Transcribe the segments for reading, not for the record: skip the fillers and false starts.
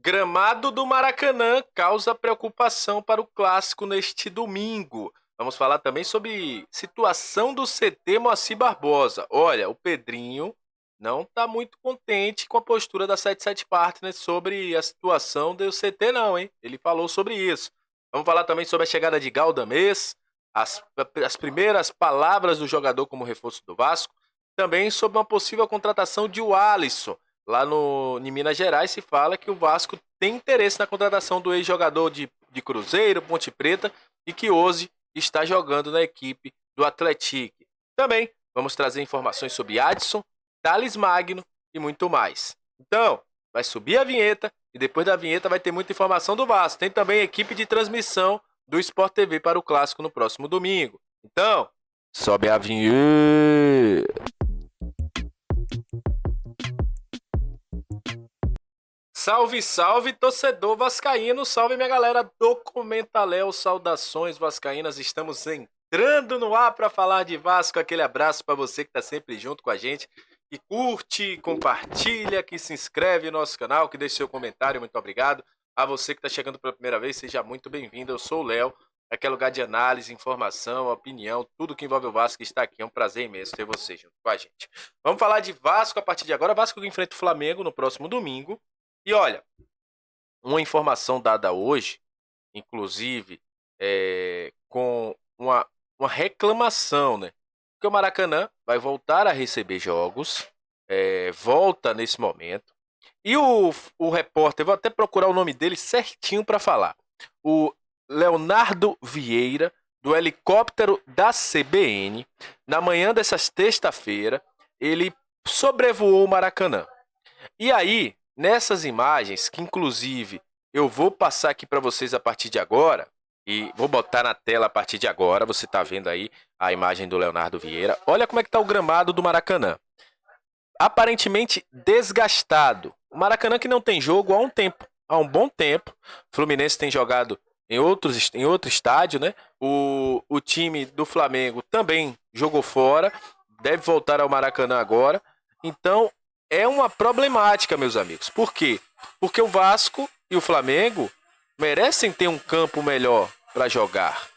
Gramado do Maracanã causa preocupação para o clássico neste domingo. Vamos falar também sobre situação do CT Moacir Barbosa. Olha, o Pedrinho não está muito contente com a postura da 77 Partners sobre a situação do CT não, hein? Ele falou sobre isso. Vamos falar também sobre a chegada de Galdamés, as primeiras palavras do jogador como reforço do Vasco, também sobre uma possível contratação de Alisson. Lá em Minas Gerais se fala que o Vasco tem interesse na contratação do ex-jogador de Cruzeiro, Ponte Preta, e que hoje está jogando na equipe do Atlético. Também vamos trazer informações sobre Adson, Thales Magno e muito mais. Então, vai subir a vinheta e depois da vinheta vai ter muita informação do Vasco. Tem também equipe de transmissão do Sport TV para o Clássico no próximo domingo. Então, sobe a vinheta. Salve, salve, torcedor vascaíno, salve minha galera do Comentaléu, saudações vascaínas, estamos entrando no ar para falar de Vasco, aquele abraço para você que está sempre junto com a gente, que curte, compartilha, que se inscreve no nosso canal, que deixa seu comentário, muito obrigado. A você que está chegando pela primeira vez, seja muito bem-vindo, eu sou o Léo, aqui é lugar de análise, informação, opinião, tudo que envolve o Vasco está aqui, é um prazer imenso ter você junto com a gente. Vamos falar de Vasco a partir de agora, Vasco que enfrenta o Flamengo no próximo domingo. E olha, uma informação dada hoje, inclusive, com uma reclamação, né? Porque o Maracanã vai voltar a receber jogos, volta nesse momento. E o repórter, vou até procurar o nome dele certinho para falar. O Leonardo Vieira, do helicóptero da CBN, na manhã dessa sexta-feira, ele sobrevoou o Maracanã. E aí, nessas imagens, que inclusive eu vou passar aqui para vocês a partir de agora, e vou botar na tela a partir de agora, você está vendo aí a imagem do Leonardo Vieira. Olha como é que está o gramado do Maracanã. Aparentemente desgastado. O Maracanã que não tem jogo há um bom tempo. O Fluminense tem jogado em outro estádio, né? O time do Flamengo também jogou fora, deve voltar ao Maracanã agora. Então, é uma problemática, meus amigos. Por quê? Porque o Vasco e o Flamengo merecem ter um campo melhor para jogar.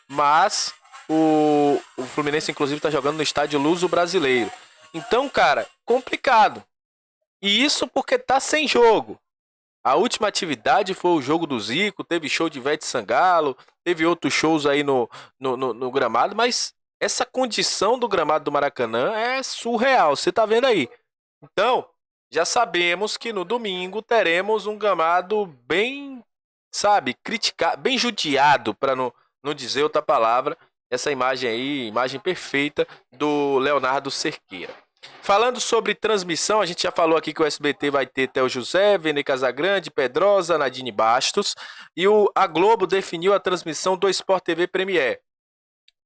Mas o Fluminense, inclusive, está jogando no estádio Luso Brasileiro. Então, cara, complicado. E isso porque tá sem jogo. A última atividade foi o jogo do Zico, teve show de Ivete Sangalo, teve outros shows aí no gramado, mas essa condição do gramado do Maracanã é surreal, você tá vendo aí. Então, já sabemos que no domingo teremos um gramado bem, sabe, criticado, bem judiado, para não dizer outra palavra. Essa imagem aí, imagem perfeita do Leonardo Cerqueira. Falando sobre transmissão, a gente já falou aqui que o SBT vai ter Theo José, Vene Casagrande, Pedrosa, Nadine Bastos. E a Globo definiu a transmissão do Sport TV Premier.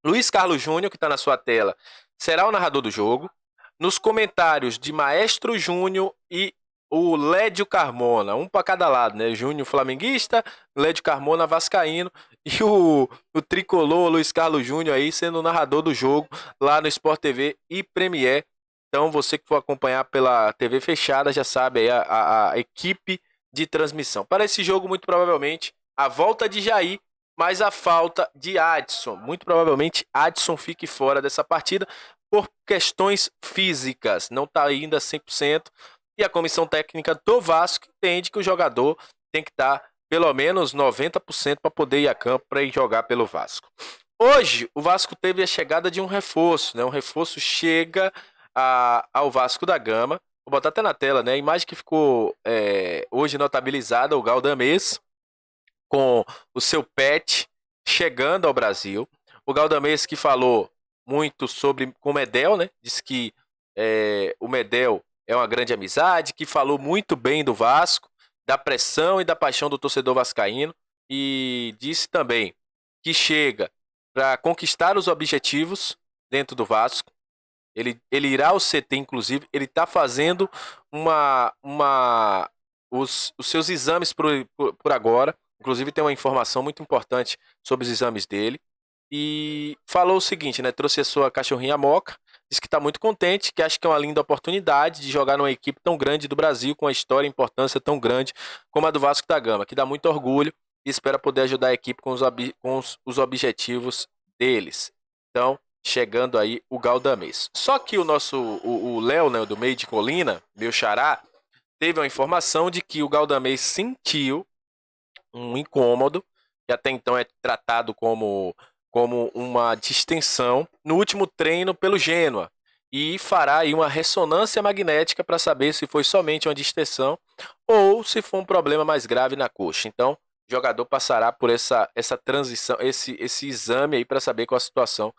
Luiz Carlos Júnior, que está na sua tela, será o narrador do jogo. Nos comentários de Maestro Júnior e o Lédio Carmona, um para cada lado, né? Júnior flamenguista, Lédio Carmona vascaíno e o tricolor Luiz Carlos Júnior aí sendo o narrador do jogo lá no Sport TV e Premier. Então você que for acompanhar pela TV fechada já sabe aí a equipe de transmissão. Para esse jogo, muito provavelmente, a volta de Jair, mas a falta de Adson. Muito provavelmente Adson fique fora dessa partida por questões físicas. Não está ainda 100%. E a comissão técnica do Vasco entende que o jogador tem que estar pelo menos 90% para poder ir a campo para ir jogar pelo Vasco. Hoje, o Vasco teve a chegada de um reforço, né? Um reforço chega ao Vasco da Gama. Vou botar até na tela, né? A imagem que ficou hoje notabilizada, o Galdamés, com o seu pet chegando ao Brasil. O Galdamés que falou muito sobre com o Medel, né? Disse que o Medel é uma grande amizade, que falou muito bem do Vasco, da pressão e da paixão do torcedor vascaíno, e disse também que chega para conquistar os objetivos dentro do Vasco. Ele irá ao CT, inclusive, ele está fazendo os seus exames por agora. Inclusive tem uma informação muito importante sobre os exames dele. E falou o seguinte, né? Trouxe a sua cachorrinha Moca, Diz que está muito contente, que acha que é uma linda oportunidade de jogar numa equipe tão grande do Brasil, com uma história e importância tão grande como a do Vasco da Gama, que dá muito orgulho e espera poder ajudar a equipe com os objetivos deles. Então, chegando aí o Galdamés. Só que o Léo, né, do Meio de Colina, meu xará, teve uma informação de que o Galdamés sentiu um incômodo, que até então é tratado como uma distensão, no último treino pelo Genoa. E fará aí uma ressonância magnética para saber se foi somente uma distensão ou se foi um problema mais grave na coxa. Então, o jogador passará por essa transição, esse exame aí para saber qual a situação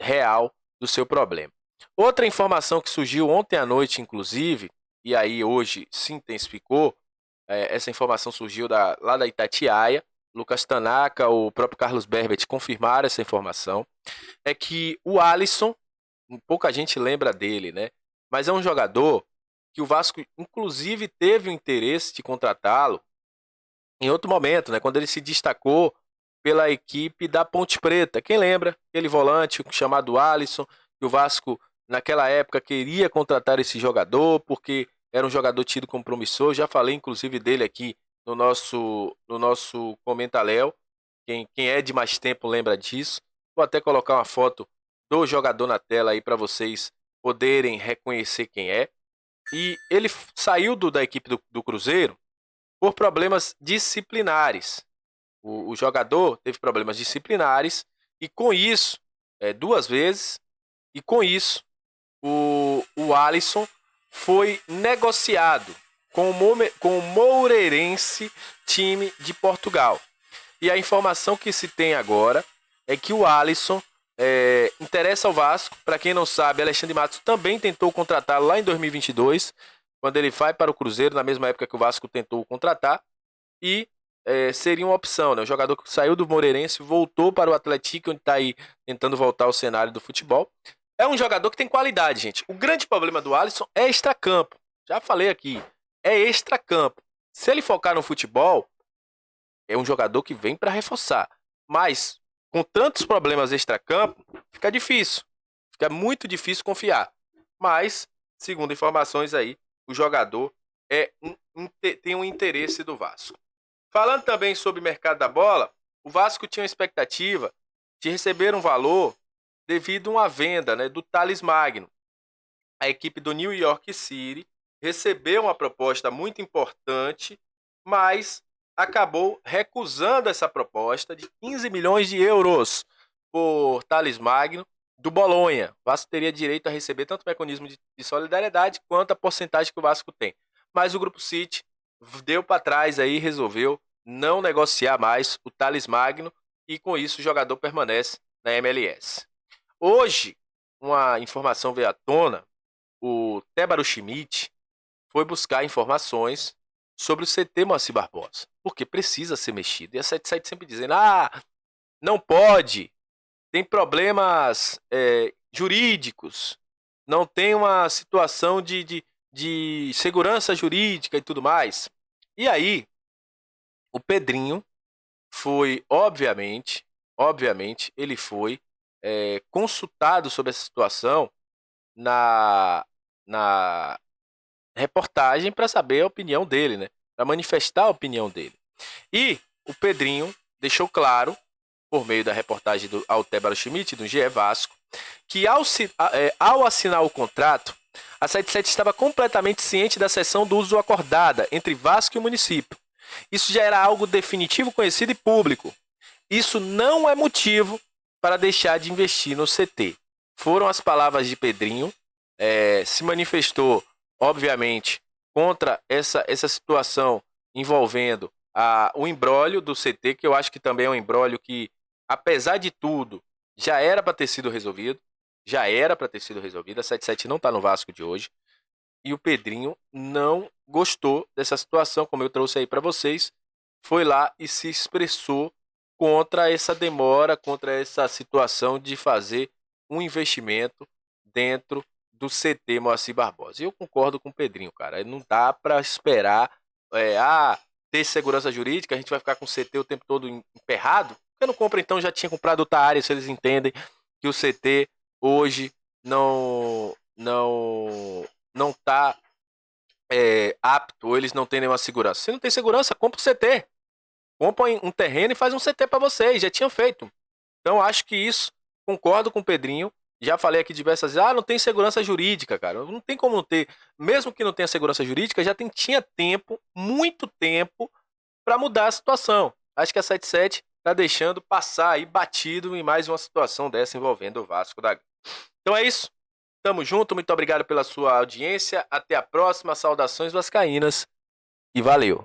real do seu problema. Outra informação que surgiu ontem à noite, inclusive, e aí hoje se intensificou, essa informação surgiu lá da Itatiaia, Lucas Tanaka, o próprio Carlos Berbet confirmaram essa informação, é que o Alisson, pouca gente lembra dele, né? Mas é um jogador que o Vasco, inclusive, teve o interesse de contratá-lo em outro momento, né? Quando ele se destacou pela equipe da Ponte Preta. Quem lembra? Aquele volante chamado Alisson, que o Vasco, naquela época, queria contratar esse jogador, porque era um jogador tido como promissor. Já falei, inclusive, dele aqui no nosso Comenta-Léo. Quem é de mais tempo lembra disso. Vou até colocar uma foto do jogador na tela aí para vocês poderem reconhecer quem é. E ele saiu da equipe do Cruzeiro por problemas disciplinares. O jogador teve problemas disciplinares e com isso, duas vezes, e com isso o Alisson foi negociado com o Moreirense, time de Portugal. E a informação que se tem agora é que o Alisson interessa ao Vasco. Para quem não sabe, Alexandre Matos também tentou contratá-lo lá em 2022, quando ele vai para o Cruzeiro, na mesma época que o Vasco tentou contratar, e seria uma opção, né? O jogador que saiu do Moreirense, voltou para o Atlético, onde está aí tentando voltar ao cenário do futebol. É um jogador que tem qualidade, gente. O grande problema do Alisson é extracampo. Já falei aqui, é extracampo. Se ele focar no futebol, é um jogador que vem para reforçar. Mas, com tantos problemas extracampo, fica difícil. Fica muito difícil confiar. Mas, segundo informações aí, o jogador tem um interesse do Vasco. Falando também sobre o mercado da bola, o Vasco tinha uma expectativa de receber um valor devido a uma venda, né, do Thales Magno. A equipe do New York City recebeu uma proposta muito importante, mas acabou recusando essa proposta de 15 milhões de euros por Thales Magno do Bolonha. O Vasco teria direito a receber tanto o mecanismo de solidariedade quanto a porcentagem que o Vasco tem. Mas o Grupo City deu para trás aí e resolveu não negociar mais o Thales Magno e com isso o jogador permanece na MLS. Hoje, uma informação veio à tona, o Tébaro Schmidt foi buscar informações sobre o CT Moacir Barbosa, porque precisa ser mexido. E a 77 sempre dizendo, não pode, tem problemas jurídicos, não tem uma situação de segurança jurídica e tudo mais. E aí, o Pedrinho foi, obviamente, ele foi consultado sobre essa situação na reportagem para saber a opinião dele, né? Para manifestar a opinião dele. E o Pedrinho deixou claro, por meio da reportagem do Altébaro Schmidt, do GE Vasco, que ao assinar o contrato, a 77 estava completamente ciente da cessão do uso acordada entre Vasco e o município. Isso já era algo definitivo, conhecido e público. Isso não é motivo para deixar de investir no CT. Foram as palavras de Pedrinho. Se manifestou, obviamente, contra essa situação envolvendo o imbróglio do CT, que eu acho que também é um imbróglio que, apesar de tudo, já era para ter sido resolvido. A 77 não está no Vasco de hoje. E o Pedrinho não gostou dessa situação, como eu trouxe aí para vocês. Foi lá e se expressou contra essa demora, contra essa situação de fazer um investimento dentro do CT Moacir Barbosa. E eu concordo com o Pedrinho, cara. Não dá para esperar ter segurança jurídica, a gente vai ficar com o CT o tempo todo emperrado. Porque não compra, então já tinha comprado outra área, se eles entendem que o CT hoje não tá apto, ou eles não têm nenhuma segurança. Se não tem segurança, compra um CT. Compra um terreno e faz um CT para vocês, já tinham feito. Então, acho que isso, concordo com o Pedrinho. Já falei aqui diversas vezes, não tem segurança jurídica, cara. Não tem como não ter. Mesmo que não tenha segurança jurídica, tinha tempo, muito tempo, para mudar a situação. Acho que a 77 tá deixando passar aí batido em mais uma situação dessa envolvendo o Vasco da Gama. Então é isso. Tamo junto, muito obrigado pela sua audiência. Até a próxima. Saudações vascaínas e valeu.